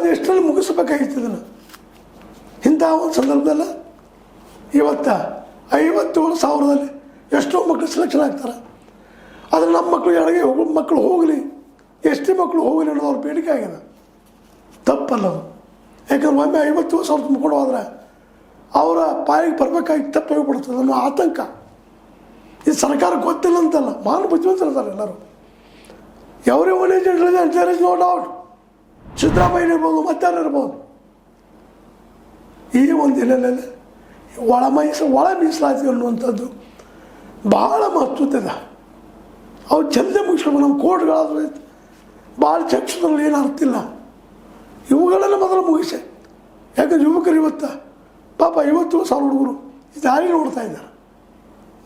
ಅದು ಎಷ್ಟರಲ್ಲಿ ಮುಗಿಸ್ಬೇಕಾಗಿತ್ತು ಇದನ್ನು. ಇಂಥ ಒಂದು ಸಂದರ್ಭದಲ್ಲ ಇವತ್ತು 57,000ದಲ್ಲಿ ಎಷ್ಟೋ ಮಕ್ಕಳು ಸೆಲೆಕ್ಷನ್ ಆಗ್ತಾರೆ. ಆದರೆ ನಮ್ಮ ಮಕ್ಕಳು ಎಡಗೆ ಮಕ್ಕಳು ಹೋಗಲಿ, ಎಸ್ ಟಿ ಮಕ್ಕಳು ಹೋಗಲಿ ಅನ್ನೋದು ಅವ್ರ ಬೇಡಿಕೆ ಆಗಿದೆ. ತಪ್ಪಲ್ಲ ಅದು. ಯಾಕಂದ್ರೆ ಒಮ್ಮೆ 57,000 ತುಂಬಿಕೊಂಡು ಹೋದ್ರೆ ಅವರ ಪಾಯಿಗೆ ಬರಬೇಕಾಗಿ ತಪ್ಪು ಹೋಗಿಬಿಡ್ತದೆ ಅನ್ನೋ ಆತಂಕ. ಇದು ಸರ್ಕಾರಕ್ಕೆ ಗೊತ್ತಿಲ್ಲ ಅಂತಲ್ಲ, ಮಾನ ಬುದ್ಧಿವಂತರಿದ್ದಾರೆ ಎಲ್ಲರೂ. Everyone is intelligent, there is no doubt. Siddaramaiah ಇರ್ಬೋದು, ಮತ್ತಾರು ಇರ್ಬೋದು. ಈ ಒಂದು ಹಿನ್ನೆಲೆಯಲ್ಲಿ ಒಳ ಮೀಸಲಾತಿ ಅನ್ನುವಂಥದ್ದು ಭಾಳ ಮಹತ್ವದ. ಅವ್ರು ಜಲ್ದಿ ಮುಗಿಸ್ಕೊಂಡು ನಮ್ಮ ಕೋರ್ಟ್ಗಳಾದ್ರೆ ಭಾಳ ಚರ್ಚಿದ್ರಲ್ಲಿ ಏನು ಅರ್ಥ ಇಲ್ಲ. ಇವುಗಳೆಲ್ಲ ಮೊದಲು ಮುಗಿಸೆ. ಯಾಕಂದ್ರೆ ಯುವಕರು ಇವತ್ತು ಪಾಪ 50,000 ಹುಡುಗರು ದಾರಿ ನೋಡ್ತಾ ಇದ್ದಾರೆ.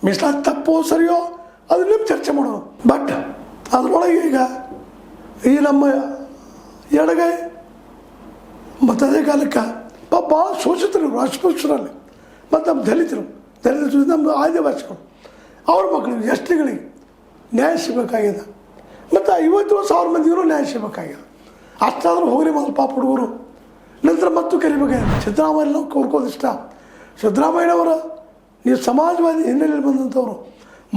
ಮೀಸಲಾತಿ ತಪ್ಪೋ ಸರಿಯೋ ಅದನ್ನ ಚರ್ಚೆ ಮಾಡೋಣ. ಬಟ್ ಅದರೊಳಗೆ ಈಗ ಈ ನಮ್ಮ ಎಡಗೈ ಮತ್ತು ಅದೇ ಕಾಲಕ್ಕೆ ಪಾಪ ಭಾಳ ಶೋಷಿತರು ಅಸ್ಪೃಶ್ಯರಲ್ಲಿ, ಮತ್ತು ನಮ್ಮ ದಲಿತರು ನಮ್ಮ ಆದಿವಾಸಿಗಳು ಅವ್ರ ಮಕ್ಕಳಿಗೆ ಎಸ್ ಟಿಗಳಿಗೆ ನ್ಯಾಯ ಸಿಗಬೇಕಾಗಿದೆ. ಮತ್ತು 57,000 ಮಂದಿಗೂ ನ್ಯಾಯ ಸಿಗಬೇಕಾಗಿದೆ. ಅಷ್ಟಾದರೂ ಹೋಗ್ರಿ ಮೊದಲು ಪಾಪ ಹುಡುಗರು, ನಂತರ ಮತ್ತು ಕರಿಬೇಕಾಗಿದೆ. ಸಿದ್ದರಾಮಯ್ಯನೂ ಕೋರ್ಕೋದು ಇಷ್ಟ. ಸಿದ್ದರಾಮಯ್ಯನವರ ನೀವು ಸಮಾಜವಾದಿ ಹಿನ್ನೆಲೆಯಲ್ಲಿ ಬಂದಂಥವ್ರು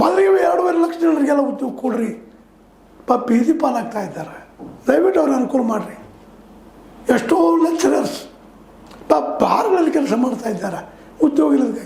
ಮೊದಲಿಗೆ 2.5 ಲಕ್ಷ ಜನರಿಗೆಲ್ಲ ಉದ್ಯೋಗ ಕೊಡ್ರಿ. ಪಾಪ ಬೀದಿ ಪಾಲಾಗ್ತಾ ಇದ್ದಾರೆ. ದಯವಿಟ್ಟು ಅವ್ರಿಗೆ ಅನುಕೂಲ ಮಾಡಿರಿ. ಎಷ್ಟೋ ಲೆಕ್ಚರರ್ಸ್ ಪಾಪ ಬಾರ್ಗಳಲ್ಲಿ ಕೆಲಸ ಮಾಡ್ತಾ ಇದ್ದಾರೆ ಉದ್ಯೋಗ ಇಲ್ಲದಕ್ಕೆ.